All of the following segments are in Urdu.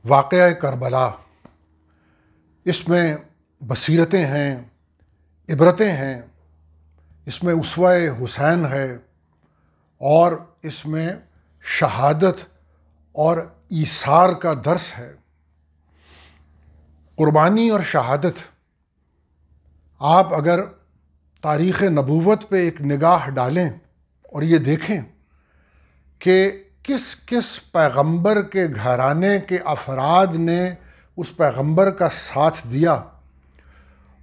واقعہ کربلا، اس میں بصیرتیں ہیں، عبرتیں ہیں، اس میں اسوہ حسین ہے، اور اس میں شہادت اور ایثار کا درس ہے۔ قربانی اور شہادت، آپ اگر تاریخ نبوت پہ ایک نگاہ ڈالیں اور یہ دیکھیں کہ کس کس پیغمبر کے گھرانے کے افراد نے اس پیغمبر کا ساتھ دیا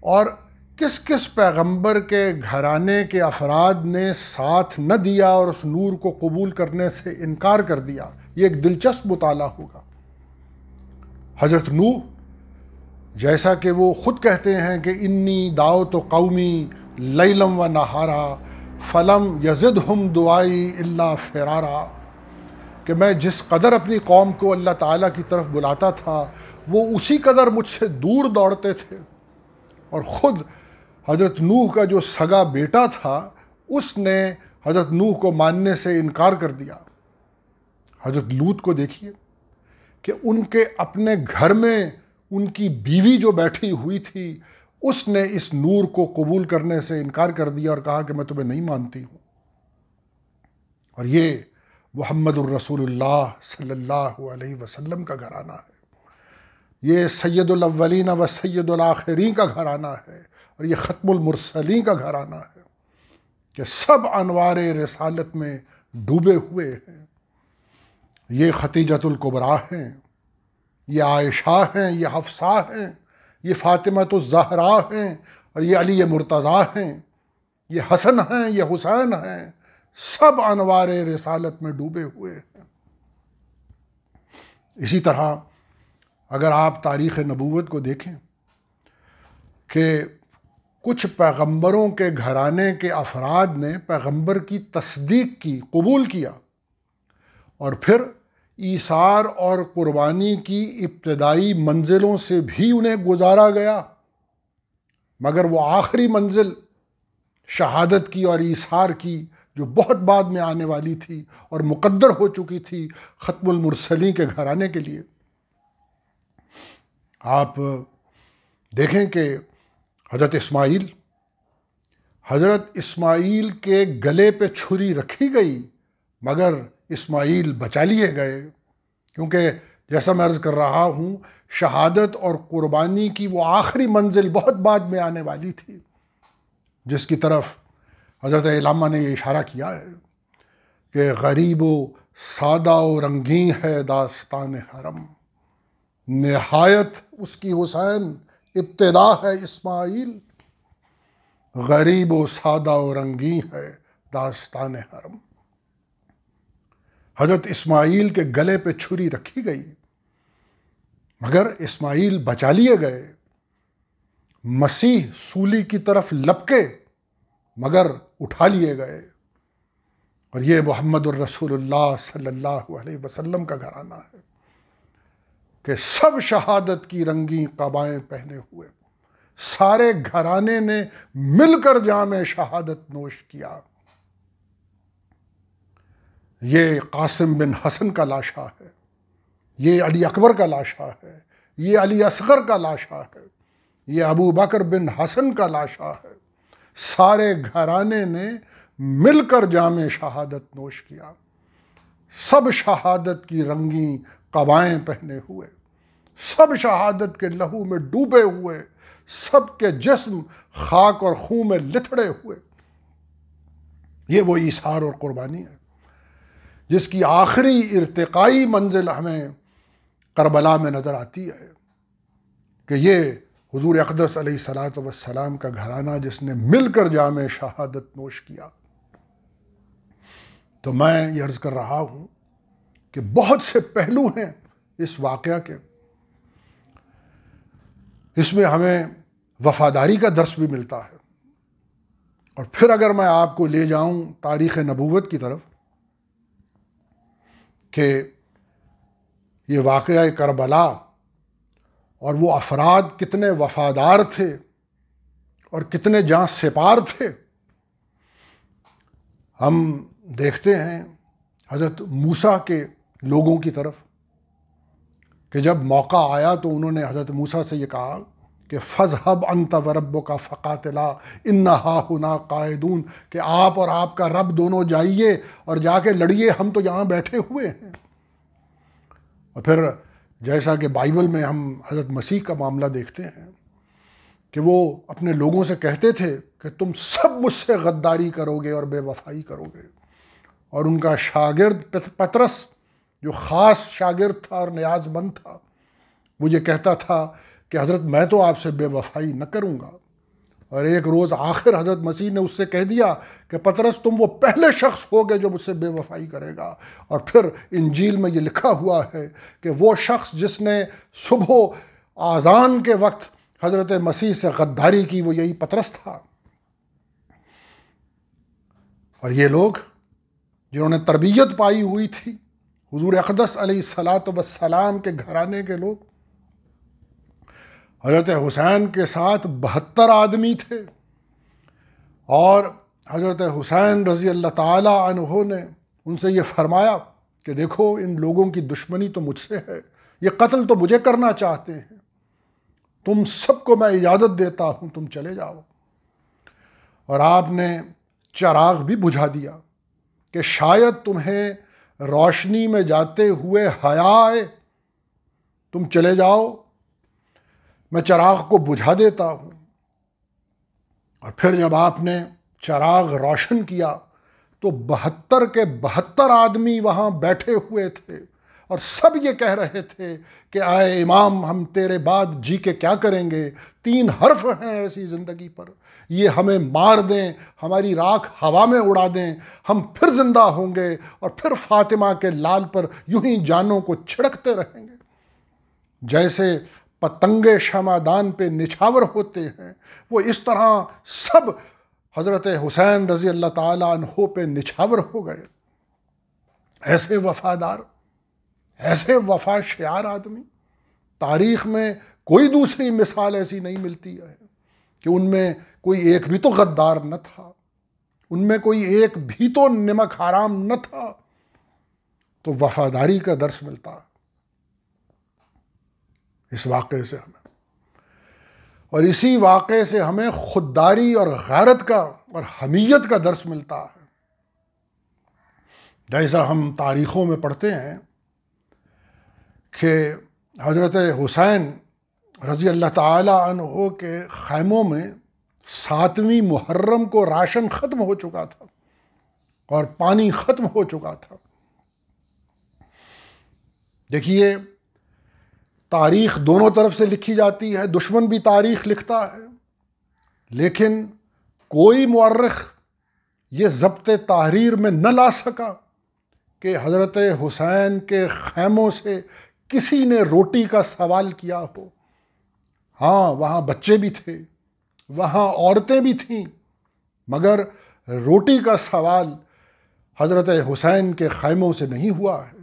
اور کس کس پیغمبر کے گھرانے کے افراد نے ساتھ نہ دیا اور اس نور کو قبول کرنے سے انکار کر دیا، یہ ایک دلچسپ مطالعہ ہوگا۔ حضرت نوح، جیسا کہ وہ خود کہتے ہیں کہ انی دعوت قومی لیلا و نہارا فلم یزدہم دعائی الا فرارا، کہ میں جس قدر اپنی قوم کو اللہ تعالیٰ کی طرف بلاتا تھا وہ اسی قدر مجھ سے دور دوڑتے تھے، اور خود حضرت نوح کا جو سگا بیٹا تھا اس نے حضرت نوح کو ماننے سے انکار کر دیا۔ حضرت لوط کو دیکھیے کہ ان کے اپنے گھر میں ان کی بیوی جو بیٹھی ہوئی تھی اس نے اس نور کو قبول کرنے سے انکار کر دیا اور کہا کہ میں تمہیں نہیں مانتی ہوں۔ اور یہ محمد الرسول اللہ صلی اللہ علیہ وسلم کا گھرانہ ہے، یہ سید الاولین و سید الآخرین کا گھرانہ ہے، اور یہ ختم المرسلین کا گھرانہ ہے کہ سب انوار رسالت میں ڈوبے ہوئے ہیں۔ یہ خدیجۃ الکبریٰ ہیں، یہ عائشہ ہیں، یہ حفصہ ہیں، یہ فاطمۃ الزہراء ہیں، اور یہ علی مرتضیٰ ہیں، یہ حسن ہیں، یہ حسین ہیں، سب انوار رسالت میں ڈوبے ہوئے ہیں۔ اسی طرح اگر آپ تاریخ نبوت کو دیکھیں کہ کچھ پیغمبروں کے گھرانے کے افراد نے پیغمبر کی تصدیق کی، قبول کیا، اور پھر ایثار اور قربانی کی ابتدائی منزلوں سے بھی انہیں گزارا گیا، مگر وہ آخری منزل شہادت کی اور ایثار کی جو بہت بعد میں آنے والی تھی اور مقدر ہو چکی تھی ختم المرسلین کے گھرانے کے لیے۔ آپ دیکھیں کہ حضرت اسماعیل کے گلے پہ چھری رکھی گئی مگر اسماعیل بچا لیے گئے، کیونکہ جیسا میں عرض کر رہا ہوں شہادت اور قربانی کی وہ آخری منزل بہت بعد میں آنے والی تھی، جس کی طرف حضرت علامہ نے یہ اشارہ کیا ہے کہ غریب و سادہ و رنگین ہے داستان حرم، نہایت اس کی حسین ابتدا ہے اسماعیل، غریب و سادہ و رنگین ہے داستان حرم۔ حضرت اسماعیل کے گلے پہ چھری رکھی گئی مگر اسماعیل بچا لیے گئے، مسیح سولی کی طرف لپکے مگر اٹھا لیے گئے، اور یہ محمد الرسول اللہ صلی اللہ علیہ وسلم کا گھرانہ ہے کہ سب شہادت کی رنگین قبائیں پہنے ہوئے سارے گھرانے نے مل کر جام شہادت نوش کیا۔ یہ قاسم بن حسن کا لاشا ہے، یہ علی اکبر کا لاشا ہے، یہ علی اصغر کا لاشا ہے، یہ ابو بکر بن حسن کا لاشا ہے، سارے گھرانے نے مل کر جام شہادت نوش کیا، سب شہادت کی رنگین قبائیں پہنے ہوئے، سب شہادت کے لہو میں ڈوبے ہوئے، سب کے جسم خاک اور خون میں لتھڑے ہوئے۔ یہ وہ ایثار اور قربانی ہے جس کی آخری ارتقائی منزل ہمیں کربلا میں نظر آتی ہے کہ یہ حضور اقدس علیہ الصلاۃ والسلام کا گھرانہ جس نے مل کر جام شہادت نوش کیا۔ تو میں یہ عرض کر رہا ہوں کہ بہت سے پہلو ہیں اس واقعہ کے، اس میں ہمیں وفاداری کا درس بھی ملتا ہے، اور پھر اگر میں آپ کو لے جاؤں تاریخ نبوت کی طرف کہ یہ واقعہ کربلا اور وہ افراد کتنے وفادار تھے اور کتنے جاں سپار تھے، ہم دیکھتے ہیں حضرت موسیٰ کے لوگوں کی طرف کہ جب موقع آیا تو انہوں نے حضرت موسیٰ سے یہ کہا کہ فَاذْهَبْ أَنْتَ وَرَبُّكَ فَقَاتِلَا إِنَّا هَاهُنَا قَاعِدُونَ، کہ آپ اور آپ کا رب دونوں جائیے اور جا کے لڑیے، ہم تو یہاں بیٹھے ہوئے ہیں۔ اور پھر جیسا کہ بائبل میں ہم حضرت مسیح کا معاملہ دیکھتے ہیں کہ وہ اپنے لوگوں سے کہتے تھے کہ تم سب مجھ سے غداری کرو گے اور بے وفائی کرو گے، اور ان کا شاگرد پطرس جو خاص شاگرد تھا اور نیاز مند تھا، وہ یہ کہتا تھا کہ حضرت میں تو آپ سے بے وفائی نہ کروں گا۔ اور ایک روز آخر حضرت مسیح نے اس سے کہہ دیا کہ پطرس تم وہ پہلے شخص ہوگے جو مجھ سے بے وفائی کرے گا۔ اور پھر انجیل میں یہ لکھا ہوا ہے کہ وہ شخص جس نے صبح آذان کے وقت حضرت مسیح سے غداری کی وہ یہی پطرس تھا۔ اور یہ لوگ جنہوں نے تربیت پائی ہوئی تھی حضور اقدس علیہ الصلاۃ والسلام کے گھرانے کے لوگ، حضرت حسین کے ساتھ 72 آدمی تھے، اور حضرت حسین رضی اللہ تعالی عنہ نے ان سے یہ فرمایا کہ دیکھو ان لوگوں کی دشمنی تو مجھ سے ہے، یہ قتل تو مجھے کرنا چاہتے ہیں، تم سب کو میں اجازت دیتا ہوں تم چلے جاؤ۔ اور آپ نے چراغ بھی بجھا دیا کہ شاید تمہیں روشنی میں جاتے ہوئے حیا آئے، تم چلے جاؤ، میں چراغ کو بجھا دیتا ہوں۔ اور پھر جب آپ نے چراغ روشن کیا تو 72 کے 72 آدمی وہاں بیٹھے ہوئے تھے، اور سب یہ کہہ رہے تھے کہ آئے امام ہم تیرے بعد جی کے کیا کریں گے، 3 حرف ہیں ایسی زندگی پر، یہ ہمیں مار دیں، ہماری راکھ ہوا میں اڑا دیں، ہم پھر زندہ ہوں گے اور پھر فاطمہ کے لال پر یوں ہی جانوں کو چھڑکتے رہیں گے۔ جیسے پتنگے شمعدان پہ نچھاور ہوتے ہیں، وہ اس طرح سب حضرت حسین رضی اللہ تعالیٰ عنہ پہ نچھاور ہو گئے۔ ایسے وفادار، ایسے وفا شعار آدمی تاریخ میں کوئی دوسری مثال ایسی نہیں ملتی ہے کہ ان میں کوئی ایک بھی تو غدار نہ تھا، ان میں کوئی ایک بھی تو نمک حرام نہ تھا۔ تو وفاداری کا درس ملتا ہے اس واقعے سے ہمیں، اور اسی واقعے سے ہمیں خودداری اور غیرت کا اور حمیت کا درس ملتا ہے۔ جیسا ہم تاریخوں میں پڑھتے ہیں کہ حضرت حسین رضی اللہ تعالی عنہ کے خیموں میں 7ویں محرم کو راشن ختم ہو چکا تھا اور پانی ختم ہو چکا تھا۔ دیکھیے تاریخ دونوں طرف سے لکھی جاتی ہے، دشمن بھی تاریخ لکھتا ہے، لیکن کوئی مورخ یہ ضبط تحریر میں نہ لا سکا کہ حضرت حسین کے خیموں سے کسی نے روٹی کا سوال کیا ہو۔ ہاں وہاں بچے بھی تھے، وہاں عورتیں بھی تھیں، مگر روٹی کا سوال حضرت حسین کے خیموں سے نہیں ہوا ہے۔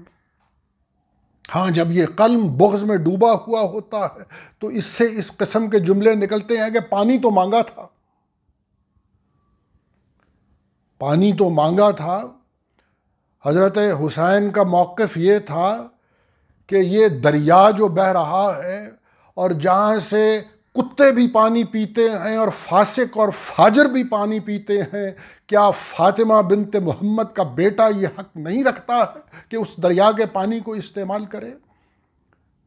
ہاں جب یہ قلم بغض میں ڈوبا ہوا ہوتا ہے تو اس سے اس قسم کے جملے نکلتے ہیں کہ پانی تو مانگا تھا، پانی تو مانگا تھا۔ حضرت حسین کا موقف یہ تھا کہ یہ دریا جو بہہ رہا ہے اور جہاں سے کتے بھی پانی پیتے ہیں اور فاسق اور فاجر بھی پانی پیتے ہیں، کیا فاطمہ بنت محمد کا بیٹا یہ حق نہیں رکھتا ہے کہ اس دریا کے پانی کو استعمال کرے؟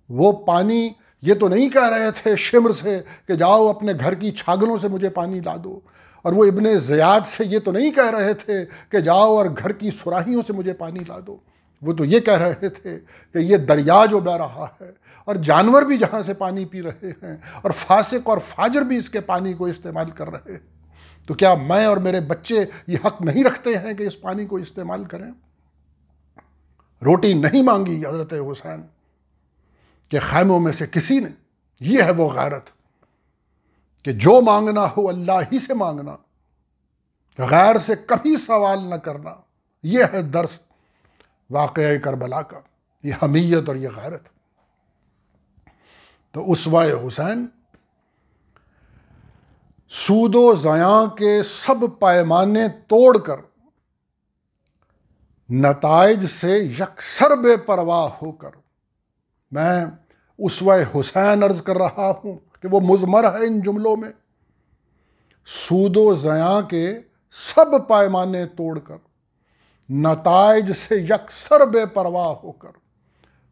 وہ پانی یہ تو نہیں کہہ رہے تھے شمر سے کہ جاؤ اپنے گھر کی چھاگنوں سے مجھے پانی لا دو، اور وہ ابن زیاد سے یہ تو نہیں کہہ رہے تھے کہ جاؤ اور گھر کی سراہیوں سے مجھے پانی لا دو۔ وہ تو یہ کہہ رہے تھے کہ یہ دریا جو بہہ رہا ہے اور جانور بھی جہاں سے پانی پی رہے ہیں اور فاسق اور فاجر بھی اس کے پانی کو استعمال کر رہے ہیں، تو کیا میں اور میرے بچے یہ حق نہیں رکھتے ہیں کہ اس پانی کو استعمال کریں؟ روٹی نہیں مانگی حضرت حسین کے خیموں میں سے کسی نے۔ یہ ہے وہ غیرت کہ جو مانگنا ہو اللہ ہی سے مانگنا، غیر سے کبھی سوال نہ کرنا۔ یہ ہے درس واقعہ کربلا کا، یہ حمیت اور یہ غیرت۔ تو اسوہ حسین سود و زیاں کے سب پیمانے توڑ کر نتائج سے یکسر بے پرواہ ہو کر، میں اسوہ حسین عرض کر رہا ہوں کہ وہ مضمر ہے ان جملوں میں، سود و زیاں کے سب پیمانے توڑ کر، نتائج سے یکسر بے پرواہ ہو کر،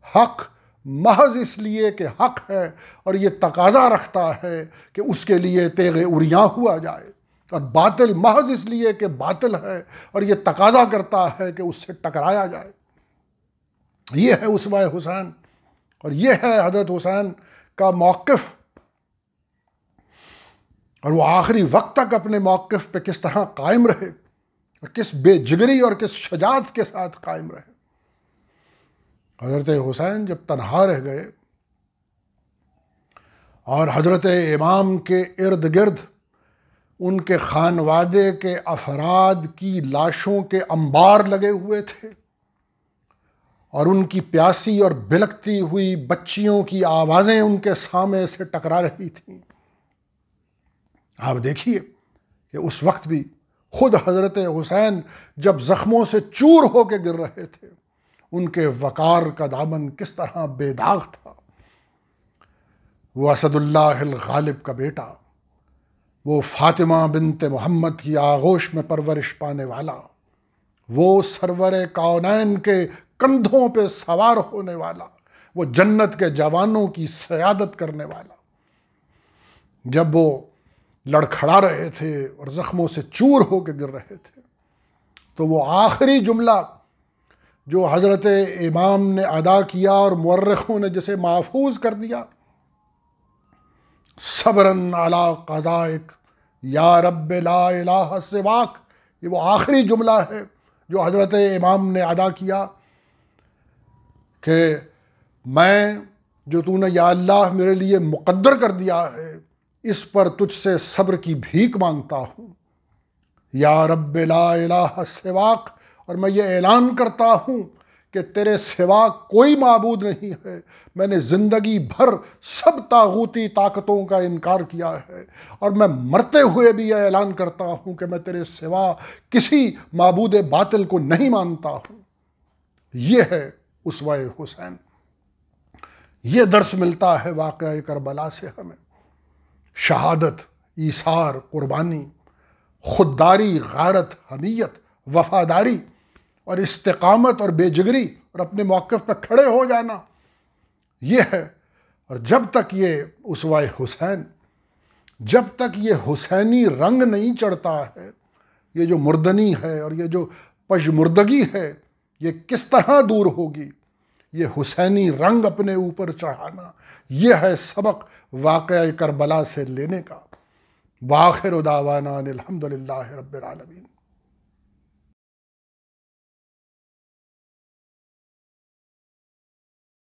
حق محض اس لیے کہ حق ہے اور یہ تقاضا رکھتا ہے کہ اس کے لیے تیغ اریاں ہوا جائے، اور باطل محض اس لیے کہ باطل ہے اور یہ تقاضا کرتا ہے کہ اس سے ٹکرایا جائے۔ یہ ہے اسوہ حسین، اور یہ ہے حضرت حسین کا موقف، اور وہ آخری وقت تک اپنے موقف پہ کس طرح قائم رہے، اور کس بے جگری اور کس شجاعت کے ساتھ قائم رہے۔ حضرت حسین جب تنہا رہ گئے اور حضرت امام کے ارد گرد ان کے خانوادے کے افراد کی لاشوں کے انبار لگے ہوئے تھے، اور ان کی پیاسی اور بلکتی ہوئی بچیوں کی آوازیں ان کے سامنے سے ٹکرا رہی تھیں، آپ دیکھیے کہ اس وقت بھی خود حضرت حسین جب زخموں سے چور ہو کے گر رہے تھے، ان کے وقار کا دامن کس طرح بے داغ تھا۔ وہ اسد اللہ الغالب کا بیٹا، وہ فاطمہ بنت محمد کی آغوش میں پرورش پانے والا، وہ سرور کونین کے کندھوں پہ سوار ہونے والا، وہ جنت کے جوانوں کی سیادت کرنے والا، جب وہ لڑکھڑا رہے تھے اور زخموں سے چور ہو کے گر رہے تھے، تو وہ آخری جملہ جو حضرت امام نے ادا کیا اور مورخوں نے جسے محفوظ کر دیا، صبراً علی قضائک یا رب لا الہ سواک، یہ وہ آخری جملہ ہے جو حضرت امام نے ادا کیا کہ میں جو تو نے یا اللہ میرے لیے مقدر کر دیا ہے، اس پر تجھ سے صبر کی بھیک مانگتا ہوں، یا رب لا الہ سواک، اور میں یہ اعلان کرتا ہوں کہ تیرے سوا کوئی معبود نہیں ہے۔ میں نے زندگی بھر سب طاغوتی طاقتوں کا انکار کیا ہے، اور میں مرتے ہوئے بھی یہ اعلان کرتا ہوں کہ میں تیرے سوا کسی معبود باطل کو نہیں مانتا ہوں۔ یہ ہے اسوہ حسین۔ یہ درس ملتا ہے واقعہ کربلا سے ہمیں، شہادت، ایثار، قربانی، خودداری، غیرت، حمیت، وفاداری اور استقامت اور بے جگری اور اپنے موقف پہ کھڑے ہو جانا، یہ ہے۔ اور جب تک یہ اسوہ حسین، جب تک یہ حسینی رنگ نہیں چڑھتا ہے، یہ جو مردنی ہے اور یہ جو پژمردگی ہے، یہ کس طرح دور ہوگی؟ یہ حسینی رنگ اپنے اوپر چڑھانا، یہ ہے سبق واقعہ کربلا سے لینے کا۔ وآخر دعوانا الحمدللہ رب العالمین۔